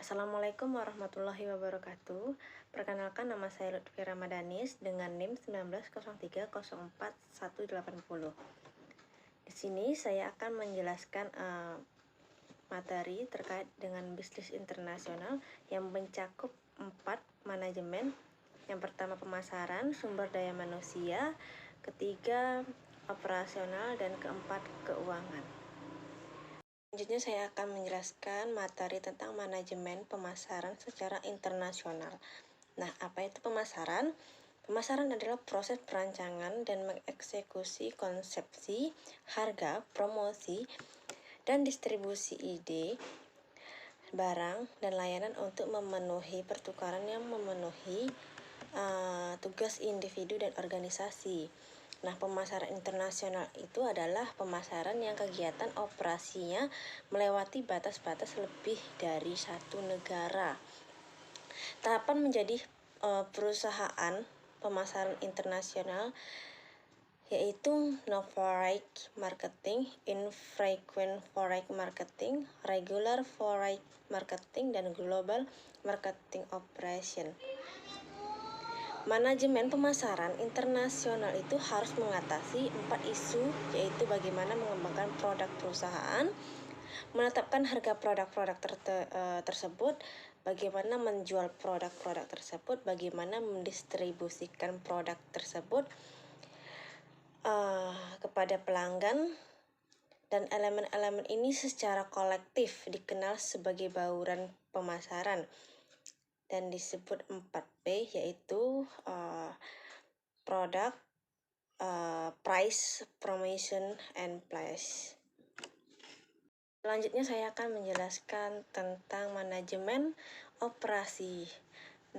Assalamualaikum warahmatullahi wabarakatuh. Perkenalkan, nama saya Lutfi Ramadanis dengan NIM 1903041180. Di sini saya akan menjelaskan materi terkait dengan bisnis internasional yang mencakup 4 manajemen. Yang pertama pemasaran, sumber daya manusia, ketiga operasional, dan keempat keuangan. Selanjutnya saya akan menjelaskan materi tentang manajemen pemasaran secara internasional. Nah, apa itu pemasaran? Pemasaran adalah proses perancangan dan mengeksekusi konsepsi, harga, promosi, dan distribusi ide, barang, dan layanan untuk memenuhi pertukaran yang memenuhi tugas individu dan organisasi. Nah, pemasaran internasional itu adalah pemasaran yang kegiatan operasinya melewati batas-batas lebih dari satu negara. Tahapan menjadi perusahaan pemasaran internasional yaitu no-foreign marketing, infrequent foreign marketing, regular foreign marketing, dan global marketing operation. Manajemen pemasaran internasional itu harus mengatasi 4 isu, yaitu bagaimana mengembangkan produk perusahaan, menetapkan harga produk-produk tersebut, bagaimana menjual produk-produk tersebut, bagaimana mendistribusikan produk tersebut kepada pelanggan, dan elemen-elemen ini secara kolektif dikenal sebagai bauran pemasaran dan disebut 4P, yaitu product, price, promotion, and place. Selanjutnya saya akan menjelaskan tentang manajemen operasi.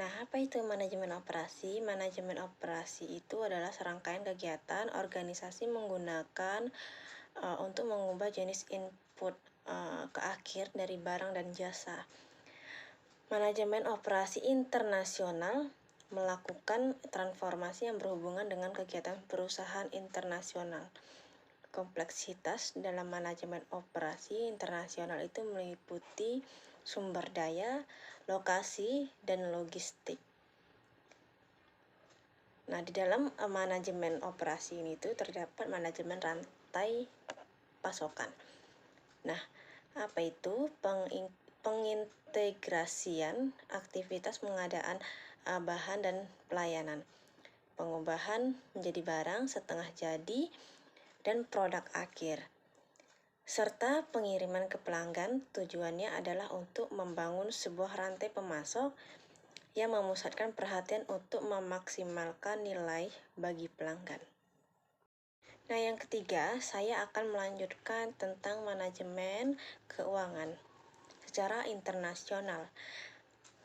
Nah, apa itu manajemen operasi? Manajemen operasi itu adalah serangkaian kegiatan organisasi menggunakan untuk mengubah jenis input ke akhir dari barang dan jasa. Manajemen operasi internasional melakukan transformasi yang berhubungan dengan kegiatan perusahaan internasional. Kompleksitas dalam manajemen operasi internasional itu meliputi sumber daya, lokasi, dan logistik. Nah, di dalam manajemen operasi ini itu terdapat manajemen rantai pasokan. Nah, apa itu? Pengintegrasian aktivitas pengadaan bahan dan pelayanan, pengubahan menjadi barang setengah jadi dan produk akhir, serta pengiriman ke pelanggan. Tujuannya adalah untuk membangun sebuah rantai pemasok yang memusatkan perhatian untuk memaksimalkan nilai bagi pelanggan. Nah, yang ketiga, saya akan melanjutkan tentang manajemen keuangan secara internasional.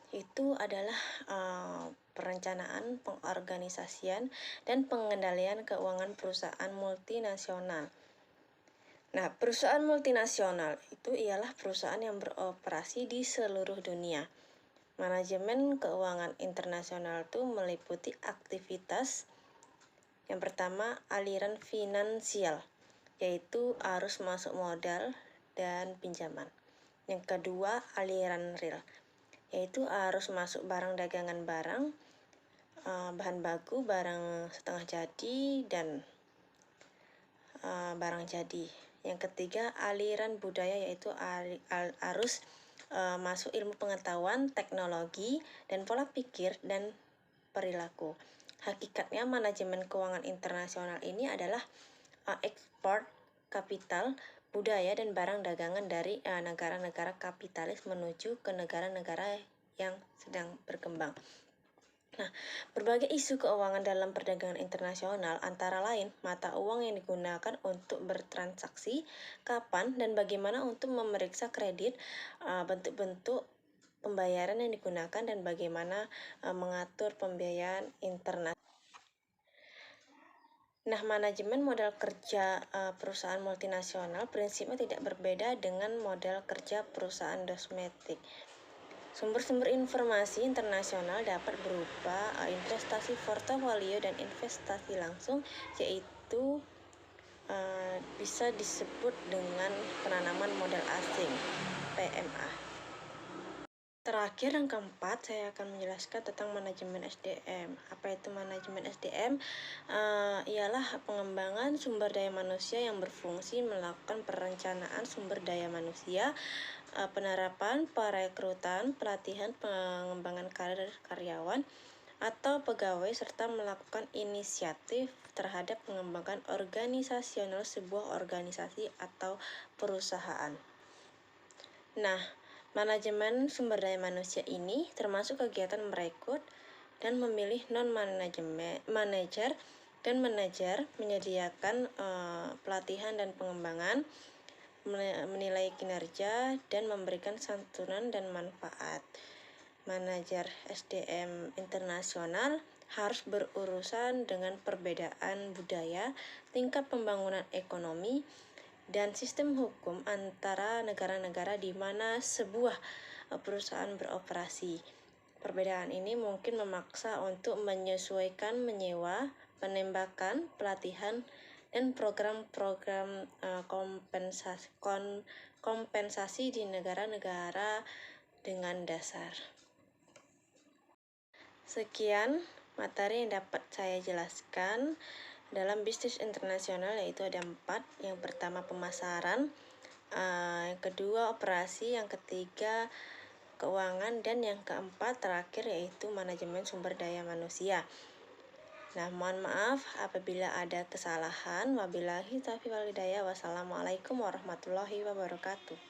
Itu adalah perencanaan, pengorganisasian, dan pengendalian keuangan perusahaan multinasional. Nah, perusahaan multinasional itu ialah perusahaan yang beroperasi di seluruh dunia. Manajemen keuangan internasional itu meliputi aktivitas yang pertama, aliran finansial, yaitu arus masuk modal dan pinjaman. Yang kedua, aliran real, yaitu arus masuk barang dagangan barang, bahan baku, barang setengah jadi, dan barang jadi. Yang ketiga, aliran budaya, yaitu arus masuk ilmu pengetahuan, teknologi, dan pola pikir dan perilaku. Hakikatnya manajemen keuangan internasional ini adalah ekspor kapital, budaya, dan barang dagangan dari negara-negara kapitalis menuju ke negara-negara yang sedang berkembang. Nah, berbagai isu keuangan dalam perdagangan internasional antara lain mata uang yang digunakan untuk bertransaksi, kapan dan bagaimana untuk memeriksa kredit, bentuk-bentuk pembayaran yang digunakan, dan bagaimana mengatur pembiayaan internasional. Nah, manajemen modal kerja perusahaan multinasional prinsipnya tidak berbeda dengan modal kerja perusahaan domestik. Sumber-sumber informasi internasional dapat berupa investasi portofolio dan investasi langsung, yaitu bisa disebut dengan penanaman modal asing, PMA. Terakhir, yang keempat, saya akan menjelaskan tentang manajemen SDM. Apa itu manajemen SDM? Ialah pengembangan sumber daya manusia yang berfungsi melakukan perencanaan sumber daya manusia, penerapan, perekrutan, pelatihan, pengembangan karir karyawan atau pegawai, serta melakukan inisiatif terhadap pengembangan organisasional sebuah organisasi atau perusahaan. Nah, manajemen sumber daya manusia ini termasuk kegiatan merekrut dan memilih non-manajer dan manajer, menyediakan pelatihan dan pengembangan, menilai kinerja, dan memberikan santunan dan manfaat. Manajer SDM internasional harus berurusan dengan perbedaan budaya, tingkat pembangunan ekonomi, dan sistem hukum antara negara-negara di mana sebuah perusahaan beroperasi. Perbedaan ini mungkin memaksa untuk menyesuaikan menyewa, penembakan, pelatihan, dan program-program kompensasi di negara-negara dengan dasar. Sekian materi yang dapat saya jelaskan dalam bisnis internasional, yaitu ada 4. Yang pertama, pemasaran, yang kedua, operasi, yang ketiga, keuangan, dan yang keempat terakhir yaitu manajemen sumber daya manusia. Nah, mohon maaf apabila ada kesalahan. Wabillahi taufiq wal hidayah. Wassalamualaikum warahmatullahi wabarakatuh.